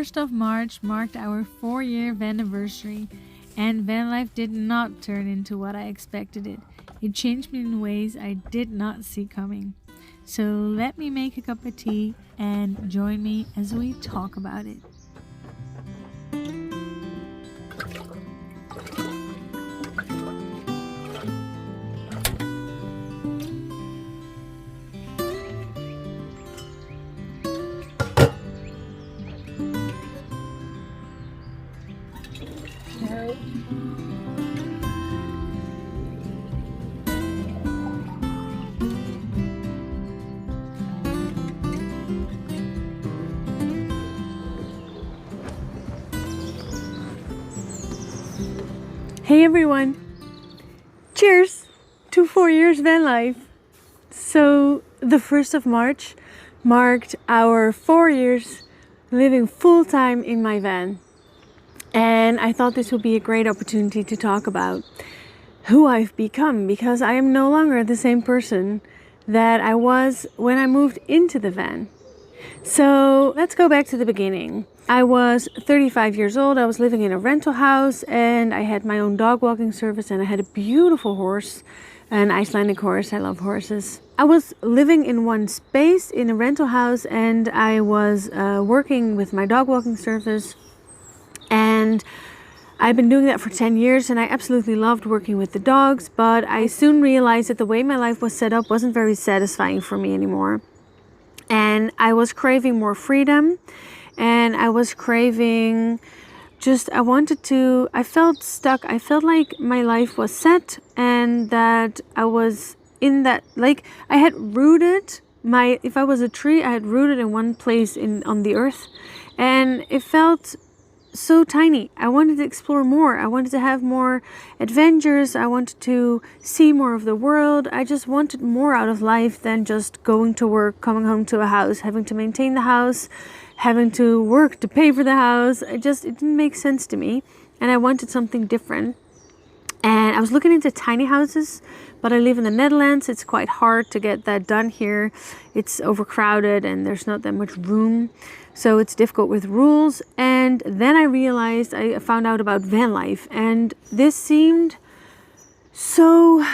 1st of March marked our 4-year van anniversary, and van life did not turn into what I expected it. It changed me in ways I did not see coming. So let me make a cup of tea and join me as we talk about it. Hey everyone! Cheers to 4 years van life! So the 1st of March marked our 4 years living full-time in my van. And I thought this would be a great opportunity to talk about who I've become, because I am no longer the same person that I was when I moved into the van. So let's go back to the beginning. I was 35 years old. I was living in a rental house and I had my own dog walking service, and I had a beautiful horse, an Icelandic horse. I love horses. I was living in one space in a rental house, and I was working with my dog walking service, and I've been doing that for 10 years and I absolutely loved working with the dogs, but I soon realized that the way my life was set up wasn't very satisfying for me anymore. And I was craving more freedom, and I was craving I felt stuck. I felt like my life was set, and that I was in that, like I had rooted if I was a tree, I had rooted in one place on the earth, and it felt so tiny. I wanted to explore more. I wanted to have more adventures. I wanted to see more of the world. I just wanted more out of life than just going to work, coming home to a house, having to maintain the house, having to work to pay for the house. It didn't make sense to me, and I wanted something different. And I was looking into tiny houses, but I live in the Netherlands. It's quite hard to get that done here. It's overcrowded and there's not that much room. So it's difficult with rules. And then I found out about van life, and this seemed so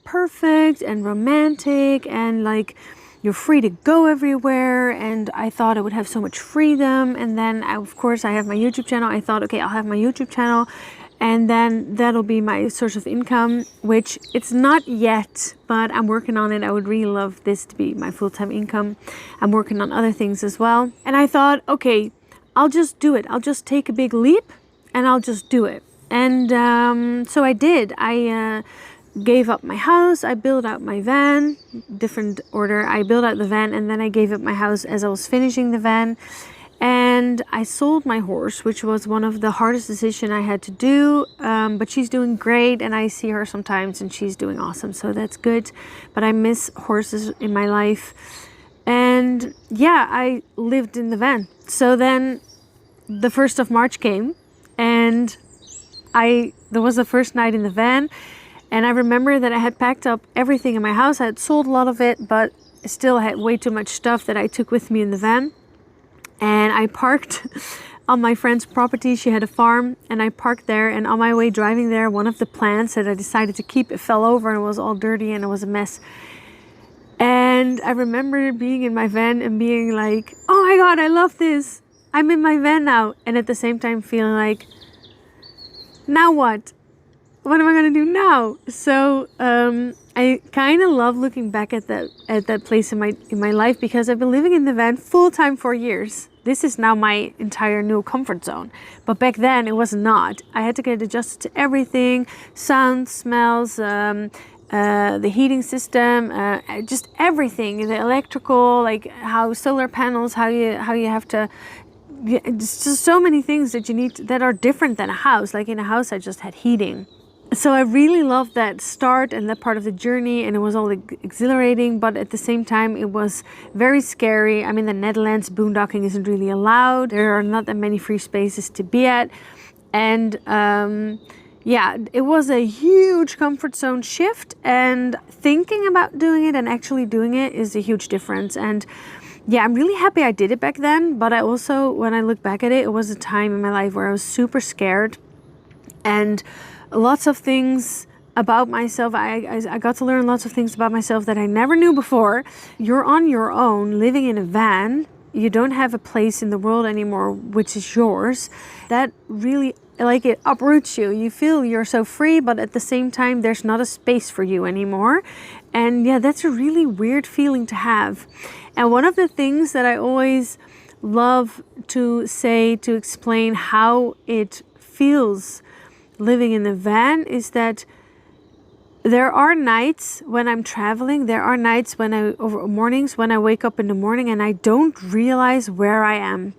perfect and romantic, and like you're free to go everywhere. And I thought I would have so much freedom. And then of course I have my YouTube channel. I thought, okay, I'll have my YouTube channel, and then that'll be my source of income, which it's not yet, but I'm working on it. I would really love this to be my full-time income. I'm working on other things as well. And I thought, okay, I'll just do it. I'll just take a big leap and I'll just do it. And so I did. I gave up my house. I built out my van, different order. I built out the van, and then I gave up my house as I was finishing the van. And I sold my horse, which was one of the hardest decisions I had to do. But she's doing great, and I see her sometimes and she's doing awesome. So that's good. But I miss horses in my life. And yeah, I lived in the van. So then the 1st of March came, and there was the first night in the van. And I remember that I had packed up everything in my house. I had sold a lot of it, but still had way too much stuff that I took with me in the van. And I parked on my friend's property. She had a farm, and I parked there. And on my way driving there, one of the plants that I decided to keep, it fell over and it was all dirty and it was a mess. And I remember being in my van and being like, oh my God, I love this. I'm in my van now. And at the same time feeling like, now what? What am I going to do now? So I kind of love looking back at that place in my life, because I've been living in the van full-time for years. This is now my entire new comfort zone. But back then it was not. I had to get adjusted to everything, sounds, smells, the heating system, just everything, the electrical, like how solar panels, how you have to, it's just so many things that you need that are different than a house. Like in a house I just had heating. So I really loved that start and that part of the journey, and it was all exhilarating, but at the same time it was very scary. I'm in the Netherlands, boondocking isn't really allowed. There are not that many free spaces to be at. And yeah, it was a huge comfort zone shift, and thinking about doing it and actually doing it is a huge difference. And yeah, I'm really happy I did it back then. But I also, when I look back at it, it was a time in my life where I was super scared, and lots of things about myself. I got to learn lots of things about myself that I never knew before. You're on your own, living in a van. You don't have a place in the world anymore, which is yours. That really, like, it uproots you. You feel you're so free, but at the same time, there's not a space for you anymore. And yeah, that's a really weird feeling to have. And one of the things that I always love to say to explain how it feels living in the van is that there are nights when I'm traveling, there are nights when mornings when I wake up in the morning and I don't realize where I am.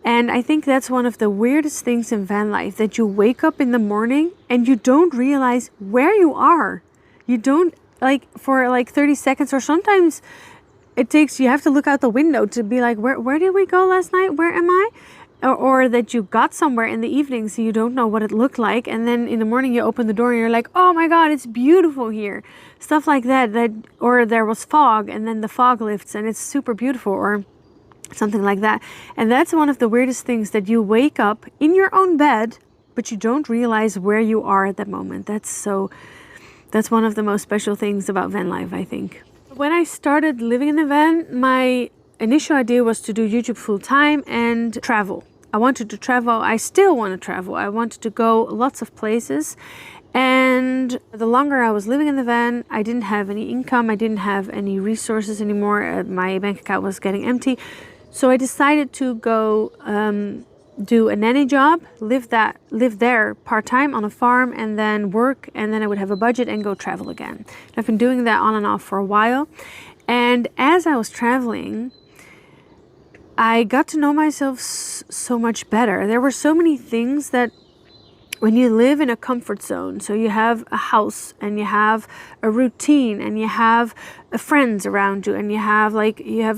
And I think that's one of the weirdest things in van life, that you wake up in the morning and you don't realize where you are. You don't, like, for like 30 seconds, or sometimes you have to look out the window to be like, where did we go last night? Where am I? Or that you got somewhere in the evening, so you don't know what it looked like, and then in the morning you open the door and you're like, oh my god, it's beautiful here. Stuff like that. Or there was fog and then the fog lifts and it's super beautiful, or something like that. And that's one of the weirdest things, that you wake up in your own bed but you don't realize where you are at that moment. That's one of the most special things about van life, I think. When I started living in the van, my initial idea was to do YouTube full time and travel. I wanted to travel. I still want to travel. I wanted to go lots of places. And the longer I was living in the van, I didn't have any income. I didn't have any resources anymore. My bank account was getting empty. So I decided to go do a nanny job, live there part-time on a farm, and then work, and then I would have a budget and go travel again. I've been doing that on and off for a while. And as I was traveling, I got to know myself so much better. There were so many things that, when you live in a comfort zone, so you have a house and you have a routine and you have friends around you and you have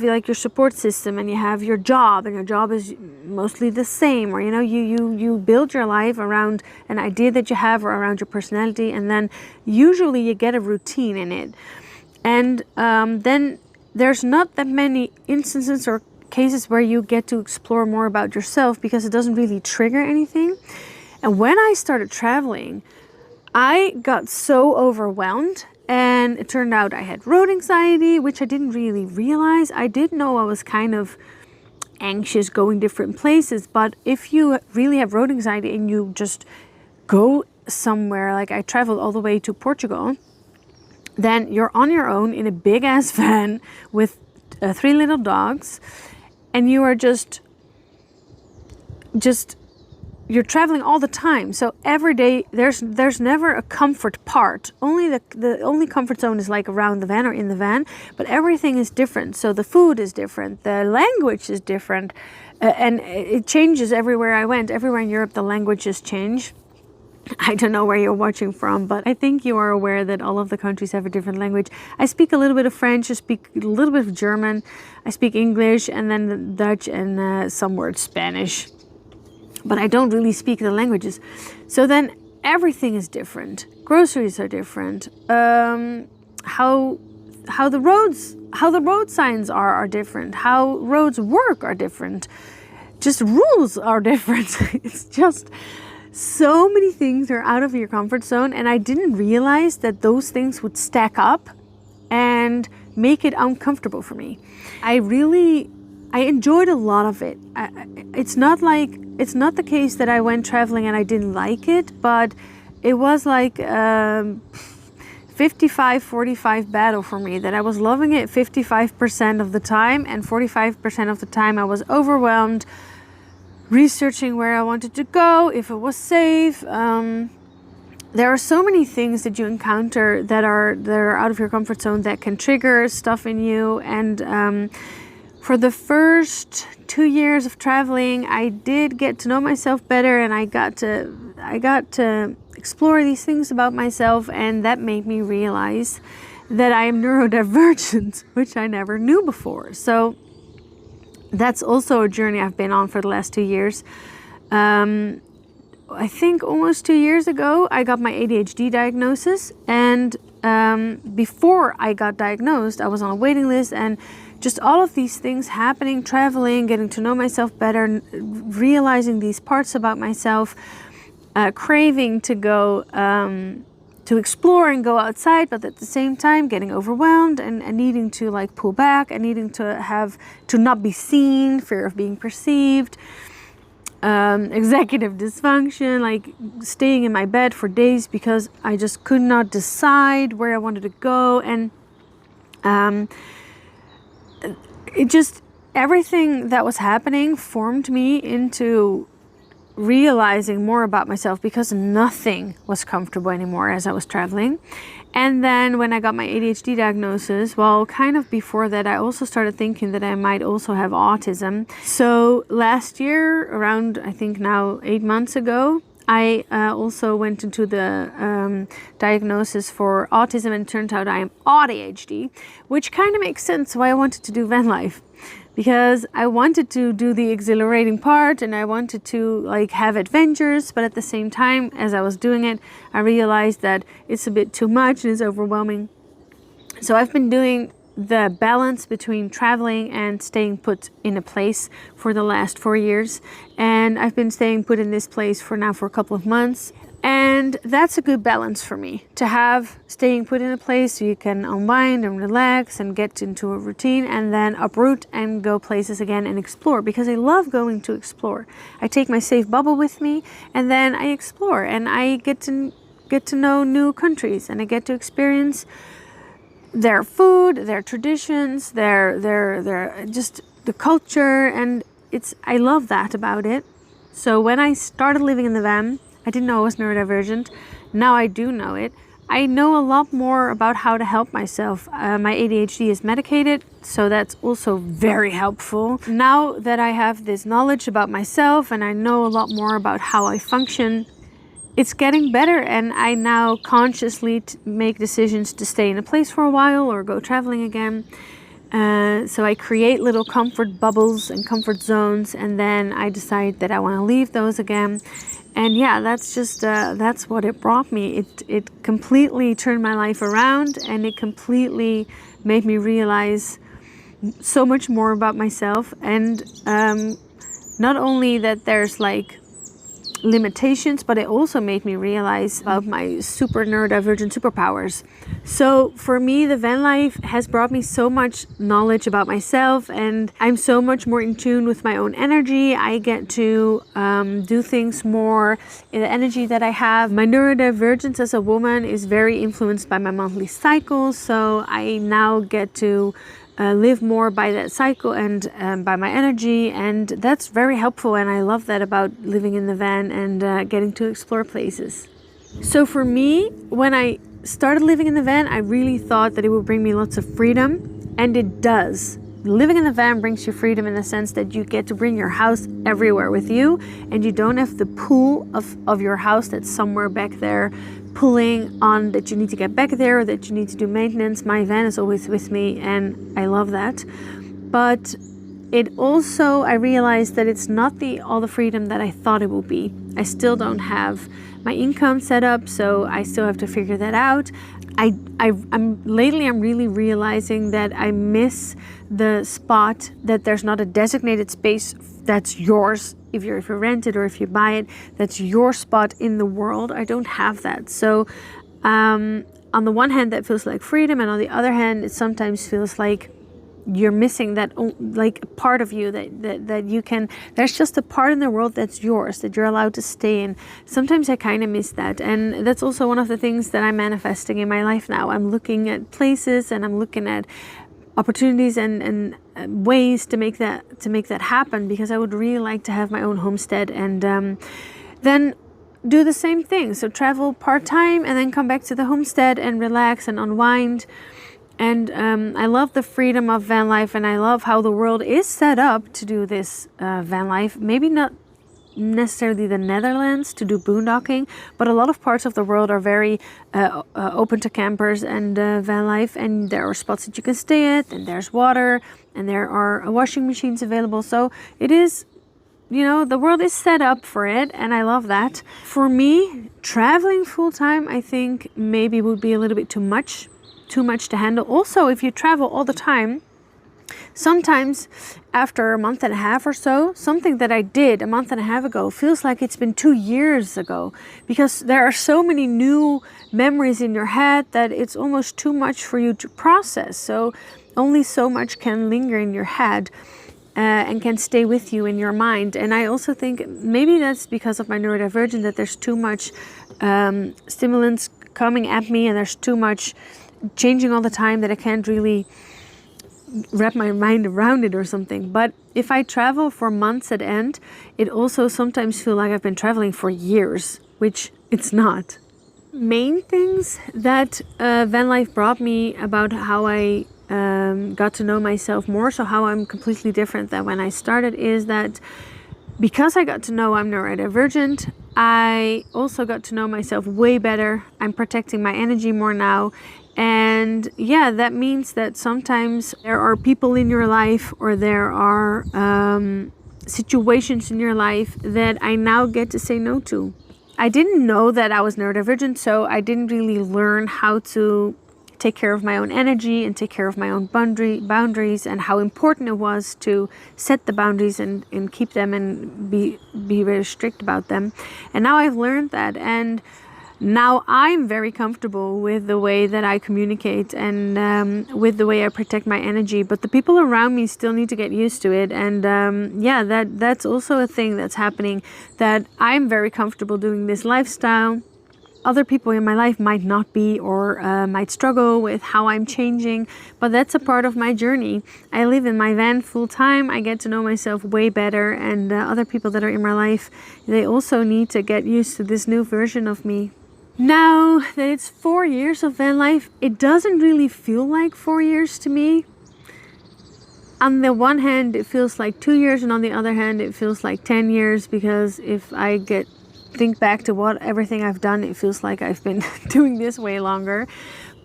your support system and you have your job, and your job is mostly the same, or you build your life around an idea that you have or around your personality, and then usually you get a routine in it. And then there's not that many instances or cases where you get to explore more about yourself, because it doesn't really trigger anything. And when I started traveling, I got so overwhelmed, and it turned out I had road anxiety, which I didn't really realize. I did know I was kind of anxious going different places, but if you really have road anxiety and you just go somewhere, like I traveled all the way to Portugal, then you're on your own in a big ass van with 3 little dogs, and you are just you're traveling all the time. So every day there's never a comfort part. Only the only comfort zone is like around the van or in the van, but everything is different. So the food is different, the language is different, and it changes everywhere I went. Everywhere in Europe the languages change. I don't know where you're watching from, but I think you are aware that all of the countries have a different language. I speak a little bit of French, I speak a little bit of German, I speak English, and then Dutch and some words Spanish. But I don't really speak the languages. So then everything is different. Groceries are different. How the road signs are different. How roads work are different. Just rules are different. It's just so many things are out of your comfort zone, and I didn't realize that those things would stack up and make it uncomfortable for me. I enjoyed a lot of it. It's not the case that I went traveling and I didn't like it, but it was like 55-45 battle for me, that I was loving it 55% of the time, and 45% of the time I was overwhelmed, researching where I wanted to go, if it was safe. There are so many things that you encounter that are out of your comfort zone that can trigger stuff in you. And for the first 2 years of traveling, I did get to know myself better, and I got to explore these things about myself, and that made me realize that I am neurodivergent, which I never knew before. So that's also a journey I've been on for the last 2 years. I think almost 2 years ago, I got my ADHD diagnosis. And before I got diagnosed, I was on a waiting list. And just all of these things happening, traveling, getting to know myself better, realizing these parts about myself, craving to go to explore and go outside, but at the same time getting overwhelmed and needing to like pull back and needing to not be seen, fear of being perceived, executive dysfunction, like staying in my bed for days because I just could not decide where I wanted to go. And it just, everything that was happening formed me into realizing more about myself, because nothing was comfortable anymore as I was traveling. And then when I got my ADHD diagnosis, well, kind of before that, I also started thinking that I might also have autism. So last year, around, I think now 8 months ago, I also went into the diagnosis for autism, and it turned out I am ADHD, which kind of makes sense why I wanted to do Vanlife. Because I wanted to do the exhilarating part and I wanted to like have adventures, but at the same time, as I was doing it, I realized that it's a bit too much and it's overwhelming. So I've been doing the balance between traveling and staying put in a place for the last 4 years. And I've been staying put in this place for a couple of months. And that's a good balance for me, to have staying put in a place so you can unwind and relax and get into a routine, and then uproot and go places again and explore, because I love going to explore. I take my safe bubble with me and then I explore and I get to know new countries, and I get to experience their food, their traditions, their just the culture, and I love that about it. So when I started living in the van, I didn't know I was neurodivergent. Now I do know it. I know a lot more about how to help myself. My ADHD is medicated, so that's also very helpful. Now that I have this knowledge about myself and I know a lot more about how I function, it's getting better, and I now consciously make decisions to stay in a place for a while or go traveling again. So I create little comfort bubbles and comfort zones, and then I decide that I want to leave those again. And yeah, that's just, that's what it brought me. It completely turned my life around, and it completely made me realize so much more about myself. And not only that there's like limitations, but it also made me realize about my super neurodivergent superpowers. So for me, the van life has brought me so much knowledge about myself, and I'm so much more in tune with my own energy. I get to do things more in the energy that I have. My neurodivergence as a woman is very influenced by my monthly cycle, so I now get to live more by that cycle and by my energy, and that's very helpful, and I love that about living in the van and getting to explore places. So for me, when I started living in the van, I really thought that it would bring me lots of freedom, and it does. Living in the van brings you freedom in the sense that you get to bring your house everywhere with you, and you don't have the pull of your house that's somewhere back there pulling on, that you need to get back there or that you need to do maintenance. My van is always with me, and I love that. But it also, I realized that it's not all the freedom that I thought it would be. I still don't have my income set up, so I still have to figure that out. I'm really realizing that I miss the spot that there's not a designated space that's yours. If you rent it or if you buy it, that's your spot in the world. I don't have that. So on the one hand, that feels like freedom, and on the other hand, it sometimes feels like you're missing that, like, part of you that you can, there's just a part in the world that's yours, that you're allowed to stay in. Sometimes I kind of miss that, and that's also one of the things that I'm manifesting in my life now. I'm looking at places and I'm looking at opportunities and ways to make that happen, because I would really like to have my own homestead, and then do the same thing. So travel part-time and then come back to the homestead and relax and unwind. And I love the freedom of van life, and I love how the world is set up to do this van life. Maybe not necessarily the Netherlands to do boondocking, but a lot of parts of the world are very open to campers and van life, and there are spots that you can stay at, and there's water, and there are washing machines available. So it is, you know, the world is set up for it, and I love that. For me, traveling full-time, I think maybe would be a little bit too much to handle. Also, if you travel all the time, Sometimes after a month and a half or so, something that I did a month and a half ago feels like it's been 2 years ago, because there are so many new memories in your head that it's almost too much for you to process. So only so much can linger in your head and can stay with you in your mind. And I also think maybe that's because of my neurodivergent, that there's too much stimulants coming at me and there's too much changing all the time that I can't really wrap my mind around it or something. But if I travel for months at end, it also sometimes feels like I've been traveling for years, which it's not. Main things that Vanlife brought me about how I got to know myself more, so how I'm completely different than when I started, is that because I got to know I'm neurodivergent, I also got to know myself way better. I'm protecting my energy more now. And yeah, that means that sometimes there are people in your life, or there are situations in your life that I now get to say no to. I didn't know that I was neurodivergent, so I didn't really learn how to take care of my own energy and take care of my own boundaries, and how important it was to set the boundaries and keep them and be very strict about them. And now I've learned that, and now I'm very comfortable with the way that I communicate and with the way I protect my energy. But the people around me still need to get used to it. And yeah, that's also a thing that's happening, that I'm very comfortable doing this lifestyle. Other people in my life might not be, or might struggle with how I'm changing, but that's a part of my journey. I live in my van full time. I get to know myself way better, and other people that are in my life, they also need to get used to this new version of me. Now that it's 4 years of van life, it doesn't really feel like 4 years to me. On the one hand, it feels like 2 years, and on the other hand, it feels like 10 years, because if I think back to everything I've done, it feels like I've been doing this way longer.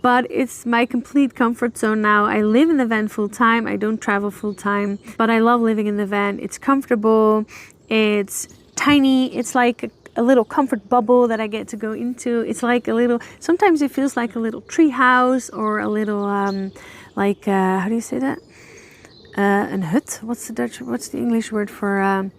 But it's my complete comfort zone now. I live in the van full time. I don't travel full time, but I love living in the van. It's comfortable. It's tiny. It's like a little comfort bubble that I get to go into. It's like a little, sometimes it feels like a little tree house, or a little like how do you say that? Een hut. What's the English word for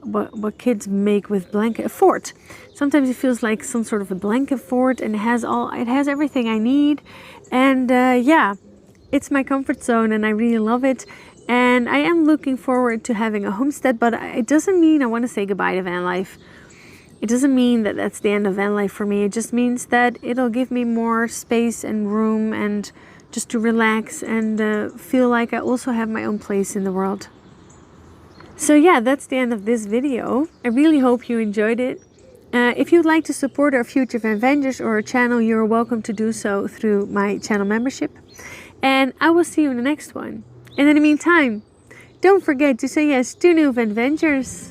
what kids make with blanket? A fort. Sometimes it feels like some sort of a blanket fort, and it has everything I need. And yeah, it's my comfort zone, and I really love it. And I am looking forward to having a homestead, but it doesn't mean I want to say goodbye to van life. It doesn't mean that that's the end of van life for me. It just means that it'll give me more space and room, and just to relax and feel like I also have my own place in the world. So yeah, that's the end of this video. I really hope you enjoyed it. If you'd like to support our future Vanlife or our channel, you're welcome to do so through my channel membership. And I will see you in the next one. And in the meantime, don't forget to say yes to Newvanventures.